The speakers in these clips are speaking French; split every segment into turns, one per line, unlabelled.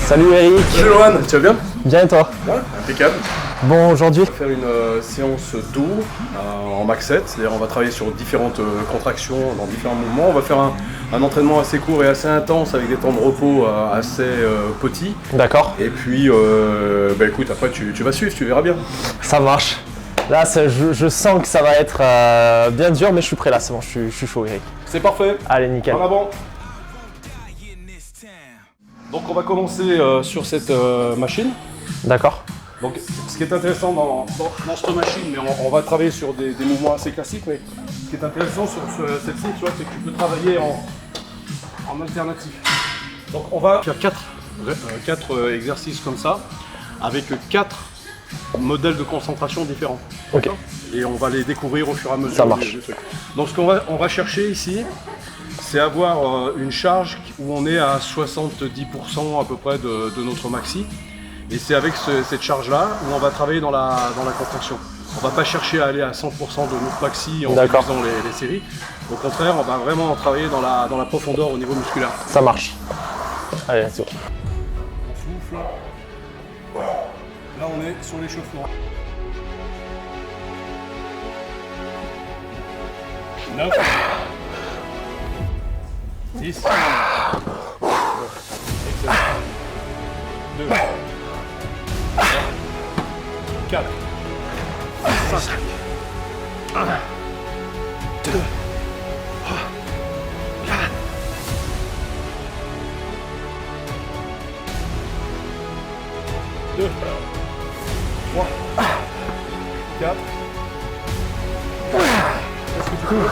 Salut Eric.
Salut Lohan, tu vas bien?
Bien et toi?
Ouais, impeccable.
Bon, aujourd'hui,
On va faire une séance dos en max 7, c'est-à-dire on va travailler sur différentes contractions dans différents mouvements. On va faire un entraînement assez court et assez intense avec des temps de repos assez petits.
d'accord,
Et puis, bah écoute, après tu vas suivre, tu verras bien.
ça marche. Là, je sens que ça va être bien dur, mais je suis prêt là, c'est bon, je suis chaud Eric.
C'est parfait.
Allez, nickel.
En avant. Donc on va commencer sur cette machine.
D'accord,
Donc, ce qui est intéressant dans cette machine, mais on va travailler sur des mouvements assez classiques, mais ce qui est intéressant sur celle-ci, tu vois, c'est que tu peux travailler en alternatif. Donc, on va faire 4 exercices comme ça, avec 4 modèles de concentration différents.
ok,
Et on va les découvrir au fur et à mesure.
Ça marche.
du truc. Donc, ce qu'on va chercher ici, c'est avoir une charge où on est à 70% à peu près de notre maxi. Et c'est avec cette charge-là où on va travailler dans la contraction. On ne va pas chercher à aller à 100% de notre maxi en utilisant les séries. Au contraire, on va vraiment travailler dans la profondeur au niveau musculaire.
ça marche. Allez, let's go.
On souffle. Là, on est sur l'échauffement. 9, 10, 2, 4, 5, 1, 2, 3, 4, 2, 3, 4. Est-ce que tu peux?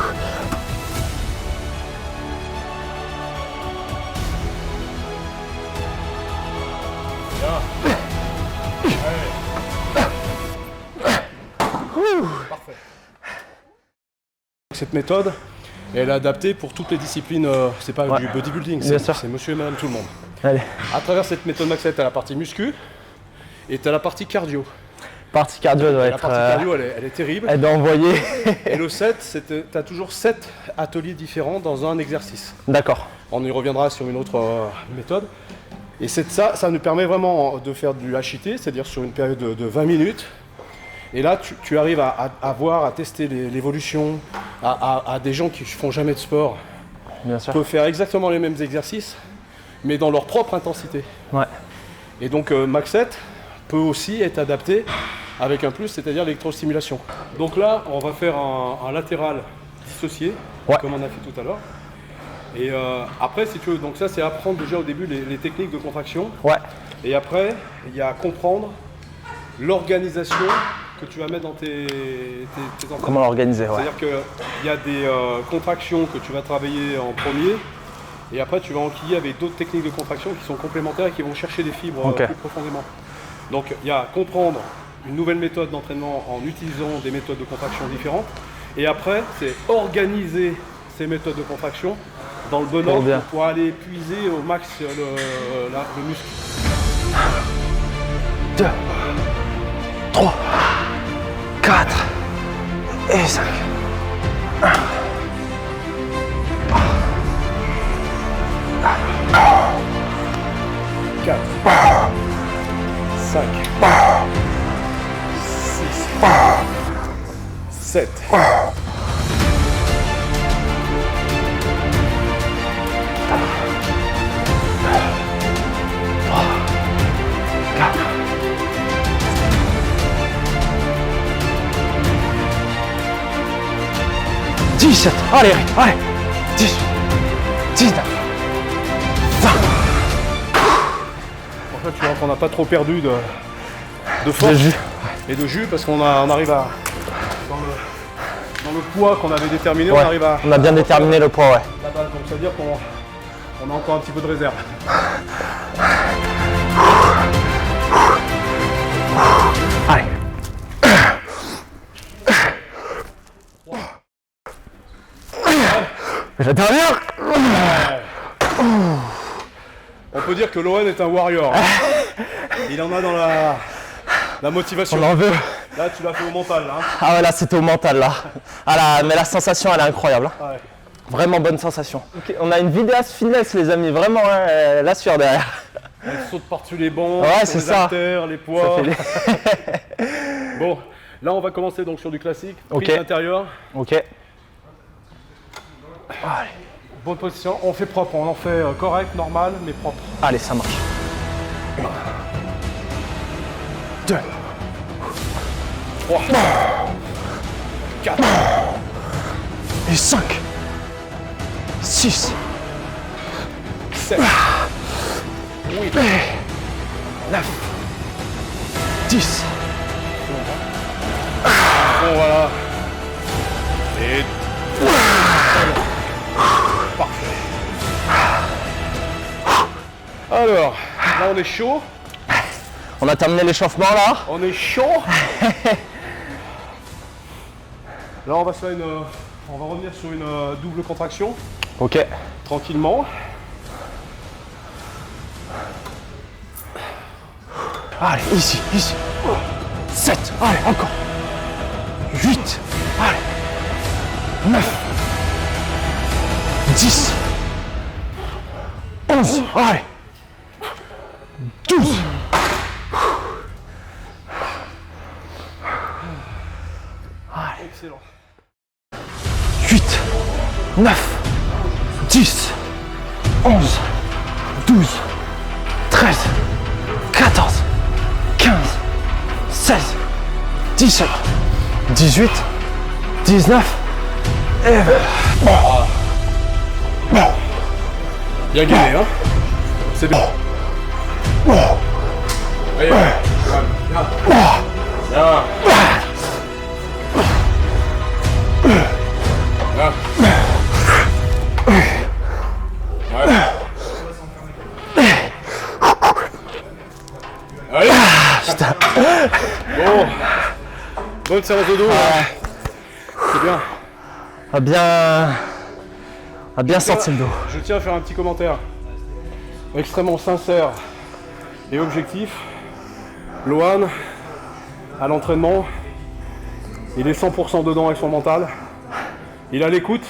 Parfait. Cette méthode, elle est adaptée pour toutes les disciplines, c'est pas du bodybuilding, c'est monsieur et madame tout le monde.
Allez,
À travers cette méthode Max 7, tu as la partie muscu et tu as la partie cardio.
partie cardio doit
La
être...
partie cardio, elle est terrible.
elle doit envoyer.
Et le 7, tu as toujours 7 ateliers différents dans un exercice.
D'accord,
On y reviendra sur une autre méthode. Et ça nous permet vraiment de faire du HIIT, c'est-à-dire sur une période de 20 minutes. Et là, tu arrives à voir, à tester l'évolution, à des gens qui ne font jamais de sport.
bien sûr.
Peuvent faire exactement les mêmes exercices, mais dans leur propre intensité.
Ouais,
Et donc Max 7 peut aussi être adapté avec un plus, c'est-à-dire l'électrostimulation. Donc là, on va faire un latéral dissocié,
Ouais.
comme on a fait tout à l'heure. Et après, si tu veux, donc ça c'est apprendre déjà au début les techniques de contraction.
ouais,
Et après, il y a comprendre l'organisation que tu vas mettre dans tes entraînements.
comment l'organiser, ouais.
C'est-à-dire qu'il y a des contractions que tu vas travailler en premier, et après tu vas enquiller avec d'autres techniques de contraction qui sont complémentaires et qui vont chercher des fibres
Ok.
plus profondément. Donc il y a comprendre une nouvelle méthode d'entraînement en utilisant des méthodes de contraction différentes, et après c'est organiser ces méthodes de contraction dans le bon ordre pour aller épuiser au max le muscle.
2, 3, 4 et 5.
4, 5, 6, 7,
17, allez, allez, 18, 19, 20.
En fait, tu vois qu'on n'a pas trop perdu de force
De jus.
et de jus parce qu'on arrive à dans le poids qu'on avait déterminé,
Ouais,
on arrive à
on a bien déterminé le poids, ouais.
la base. Donc ça veut dire qu'on a encore un petit peu de réserve.
Allez. La dernière.
On peut dire que Lohan est un warrior. Il en a dans la motivation.
On en veut.
Là, tu l'as fait au mental. Hein.
Ah ouais, là c'était au mental là. Ah là, mais la sensation elle est incroyable. Hein.
Ouais.
Vraiment bonne sensation. Ok, on a une vidéaste fitness les amis, vraiment hein, la sueur derrière.
Elle saute par-dessus les bancs,
Ouais,
sur
c'est
les
ça.
haltères, les poids.
Ça fait
Bon, là on va commencer donc sur du classique.
Ok.
Prise intérieure,
Ok. Allez.
bonne position. On fait propre, on en fait correct, normal, mais propre.
Allez, ça marche. 2,
3, 4,
et 5, 6,
7, 8,
9, 10.
bon voilà. Et parfait. Alors, là on est chaud.
On a terminé l'échauffement là.
On est chaud. Là on va se faire on va revenir sur une double contraction,
Ok.
tranquillement.
Allez, ici, ici. 7, allez, encore. 8, allez. 9, 10, 11, allez. 12.
Excellent.
8, 9, 10, 11, 12, 13, 14, 15, 16, 17, 18, 19 et 20.
Bien gagné, hein. C'est bien. Allez, bien. Bien. Allez.
Putain.
Bon. Bonne séance de dos. C'est bien.
A bien senti le dos.
Je tiens à faire un petit commentaire extrêmement sincère et objectif. Lohan, à l'entraînement, il est 100% dedans avec son mental. Il est à l'écoute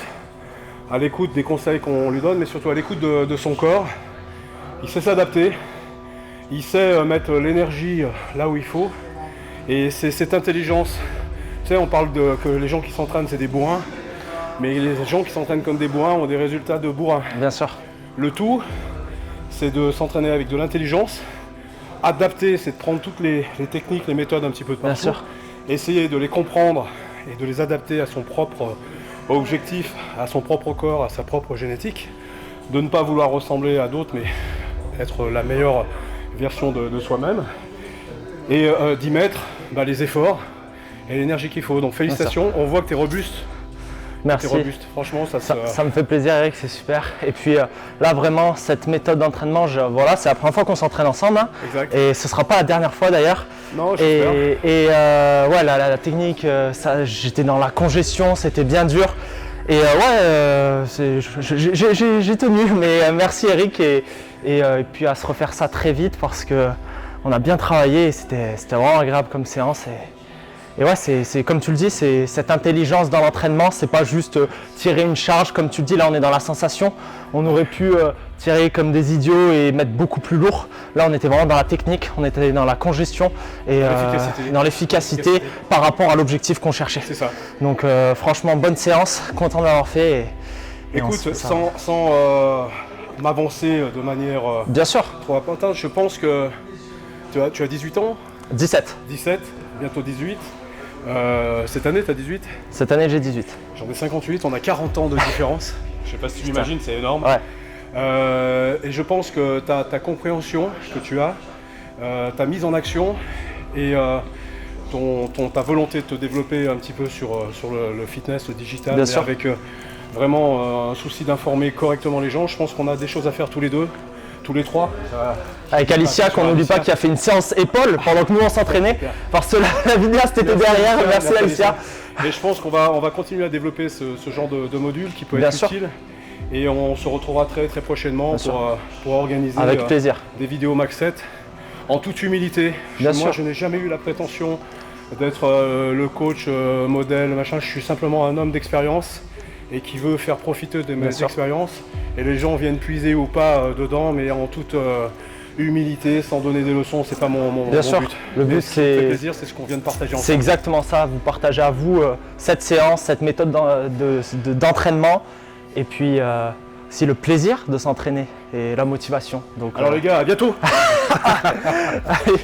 des conseils qu'on lui donne, mais surtout à l'écoute de son corps. Il sait s'adapter, il sait mettre l'énergie là où il faut. Et c'est cette intelligence. Tu sais, on parle que les gens qui s'entraînent, c'est des bourrins. Mais les gens qui s'entraînent comme des bourrins ont des résultats de bourrins.
Bien sûr.
Le tout, c'est de s'entraîner avec de l'intelligence. Adapter, c'est de prendre toutes les techniques, les méthodes un petit peu de
Bien
partout.
sûr.
Essayer de les comprendre et de les adapter à son propre objectif, à son propre corps, à sa propre génétique. De ne pas vouloir ressembler à d'autres, mais être la meilleure version de soi-même. Et d'y mettre les efforts et l'énergie qu'il faut. Donc félicitations, on voit que tu es robuste.
Merci.
T'es robuste, franchement,
Ça me fait plaisir Eric, c'est super. Et puis là vraiment cette méthode d'entraînement, voilà, c'est la première fois qu'on s'entraîne ensemble hein.
Exact.
Et ce sera pas la dernière fois d'ailleurs.
Non, j'espère.
Et ouais, la technique, j'étais dans la congestion, c'était bien dur. Et j'ai tenu, mais merci Eric et puis à se refaire ça très vite parce que on a bien travaillé et c'était vraiment agréable comme séance. Et ouais, c'est comme tu le dis, c'est cette intelligence dans l'entraînement, c'est pas juste tirer une charge, comme tu le dis, là on est dans la sensation. On aurait pu tirer comme des idiots et mettre beaucoup plus lourd. Là on était vraiment dans la technique, on était dans la congestion et dans l'efficacité par rapport à l'objectif qu'on cherchait.
C'est ça.
Donc franchement, bonne séance, content d'avoir fait.
Écoute, sans m'avancer de manière
bien sûr.
trop importante, je pense que tu as 18 ans,
17.
17, bientôt 18. Cette année, tu as 18?
Cette année, j'ai 18.
J'en ai 58, on a 40 ans de différence. Je sais pas si tu l'imagines, c'est énorme.
Ouais.
Et je pense que ta compréhension que tu as, ta mise en action et ta volonté de te développer un petit peu sur le fitness, le digital,
bien sûr.
avec vraiment un souci d'informer correctement les gens. Je pense qu'on a des choses à faire tous les deux. Tous les trois.
Avec Alicia, qu'on n'oublie pas, qui a fait une séance épaule pendant que nous on s'entraînait. Parce que la vidéaste était derrière. Merci Alicia.
Et je pense qu'on va continuer à développer ce genre de module qui peut être utile. Et on se retrouvera très très prochainement pour organiser
avec plaisir.
Des vidéos Max 7 en toute humilité. Moi, je n'ai jamais eu la prétention d'être le coach, modèle, machin. Je suis simplement un homme d'expérience et qui veut faire profiter de mes
Bien sûr.
expériences. Et les gens viennent puiser ou pas dedans, mais en toute humilité, sans donner des leçons, c'est pas mon
Bien sûr,
but.
le but
Mais ce qui me fait
c'est
plaisir, c'est ce qu'on vient de partager
c'est
ensemble.
exactement ça, vous partagez à vous cette séance, cette méthode d'entraînement et puis aussi le plaisir de s'entraîner et la motivation. Donc,
Alors les gars, à bientôt.
allez.